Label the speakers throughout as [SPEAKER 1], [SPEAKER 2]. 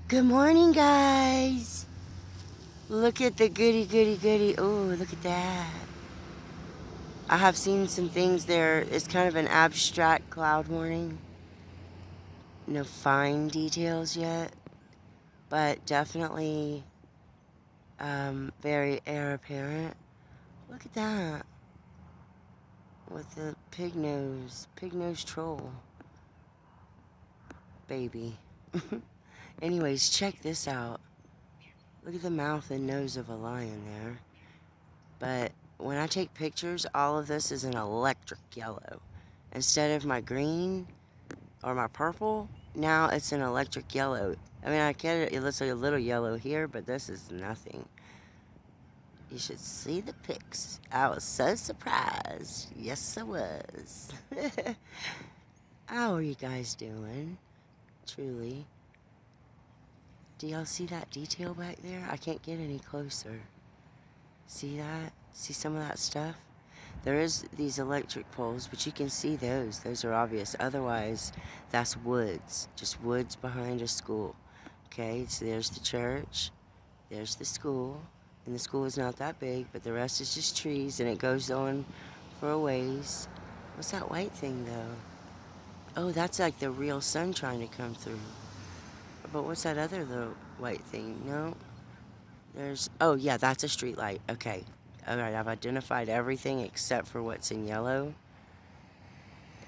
[SPEAKER 1] Good morning, guys. Look at the goody, goody, goody. Oh, look at that. I have seen some things there. It's kind of an abstract cloud warning. No fine details yet, but definitely very air apparent. Look at that. With the pig nose troll baby. Anyways, check this out. Look at the mouth and nose of a lion there. But when I take pictures, all of this is an electric yellow. Instead of my green or my purple, now it's an electric yellow. I mean, I get it, it looks like a little yellow here, but this is nothing. You should see the pics. I was so surprised. Yes, I was. How are you guys doing? Truly. Do y'all see that detail back there? I can't get any closer. See that? See some of that stuff? There is these electric poles, but you can see those. Those are obvious. Otherwise, that's woods. Just woods behind a school. Okay, so there's the church. There's the school. And the school is not that big, but the rest is just trees, and it goes on for a ways. What's that white thing, though? Oh, that's like the real sun trying to come through. But what's that other little white thing? No? Oh, yeah, that's a street light. Okay. All right, I've identified everything except for what's in yellow.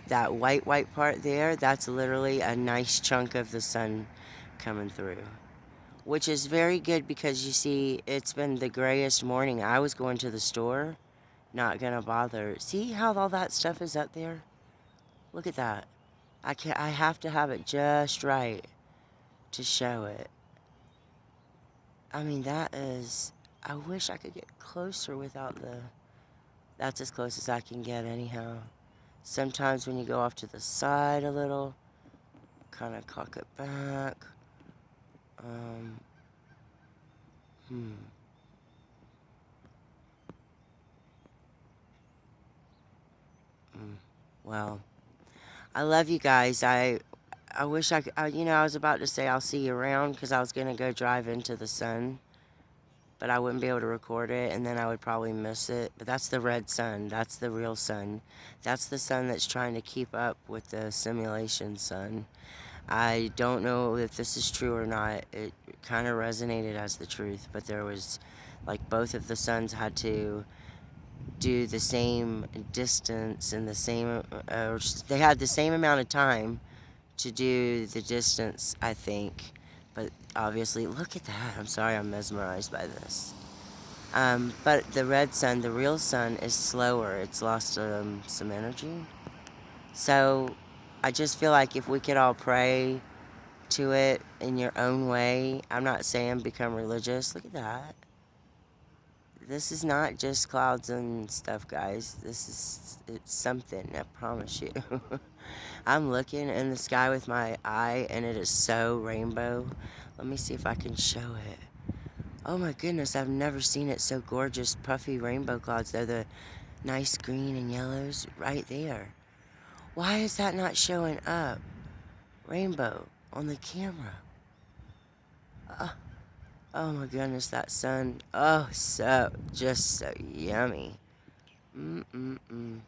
[SPEAKER 1] That white part there, that's literally a nice chunk of the sun coming through. Which is very good because you see, it's been the grayest morning. I was going to the store, not gonna bother. See how all that stuff is up there? Look at that. I have to have it just right to show it. I mean, that is, I wish I could get closer without the, that's as close as I can get anyhow. Sometimes when you go off to the side a little, kind of cock it back. Um, hmm. Well, I love you guys. I wish I could, I was about to say I'll see you around because I was going to go drive into the sun, but I wouldn't be able to record it and then I would probably miss it. But that's the red sun. That's the real sun. That's the sun that's trying to keep up with the simulation sun. I don't know if this is true or not. It kind of resonated as the truth, but there was, like, both of the suns had to do the same distance and the same, they had the same amount of time to do the distance, I think. But obviously, look at that. I'm sorry, I'm mesmerized by this. But the red sun, the real sun, is slower. It's lost some energy. So I just feel like if we could all pray to it in your own way, I'm not saying become religious. Look at that. This is not just clouds and stuff, guys. It's something, I promise you. I'm looking in the sky with my eye, and it is so rainbow. Let me see if I can show it. Oh my goodness, I've never seen it so gorgeous, puffy rainbow clouds. They're the nice green and yellows right there. Why is that not showing up? Rainbow on the camera. Oh my goodness, that sun. Oh, just so yummy. Mm-mm-mm.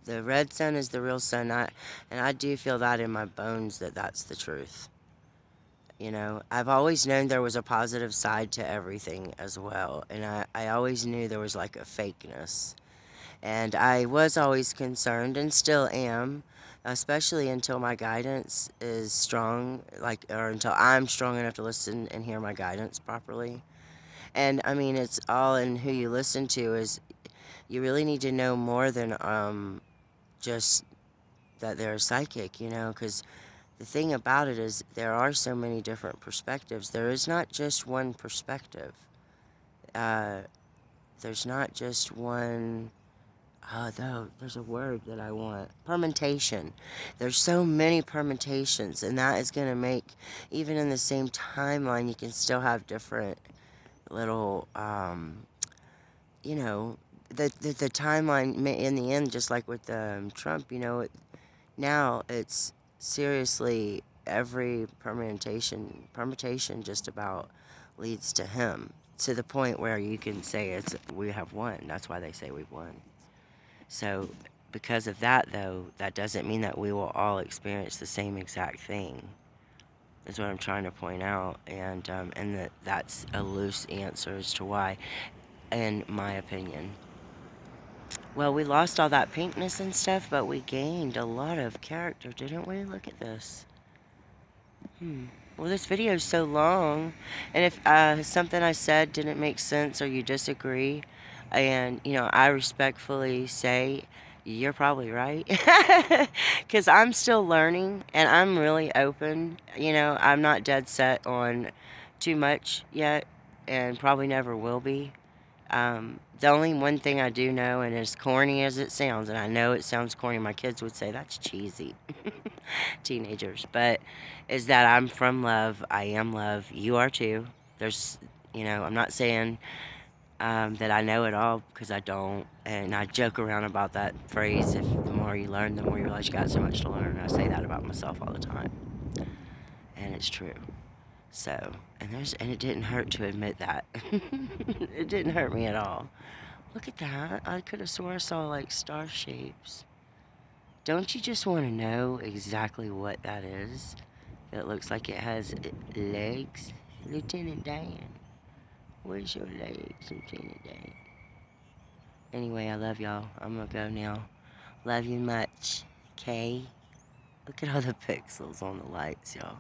[SPEAKER 1] The red sun is the real sun. And I do feel that in my bones that that's the truth. I've always known there was a positive side to everything as well. And I always knew there was like a fakeness. And I was always concerned and still am, especially until my guidance is strong, or until I'm strong enough to listen and hear my guidance properly. And I mean, it's all in who you listen to. Is you really need to know more than just that they're psychic, because the thing about it is there are so many different perspectives. There is not just one perspective. Uh, there's not just one. Oh, though, there's a word that I want. Permutation. There's so many permutations, and that is going to make, even in the same timeline, you can still have different little, the timeline in the end, just like with Trump, now it's seriously every permutation just about leads to him, to the point where you can say we have won. That's why they say we've won. So because of that, though, that doesn't mean that we will all experience the same exact thing. Is what I'm trying to point out, and that's a loose answer as to why, in my opinion. Well, we lost all that pinkness and stuff, but we gained a lot of character, didn't we? Look at this. Well, this video is so long, and if something I said didn't make sense or you disagree, and I respectfully say you're probably right, because I'm still learning and I'm really open. I'm not dead set on too much yet, and probably never will be. The only one thing I do know, and as corny as it sounds, and I know it sounds corny, my kids would say that's cheesy, teenagers, but is that I'm from love. I am love. You are too. There's, I'm not saying that I know it all, because I don't, and I joke around about that phrase, if the more you learn, the more you realize you got so much to learn. I say that about myself all the time, and it's true. So, and it didn't hurt to admit that. It didn't hurt me at all. Look at that. I could have swore I saw like star shapes. Don't you just want to know exactly what that is? It looks like it has legs. Lieutenant Dan, where's your legs, Lieutenant Dan? Anyway, I love y'all. I'm gonna go now. Love you much. Okay? Look at all the pixels on the lights, y'all.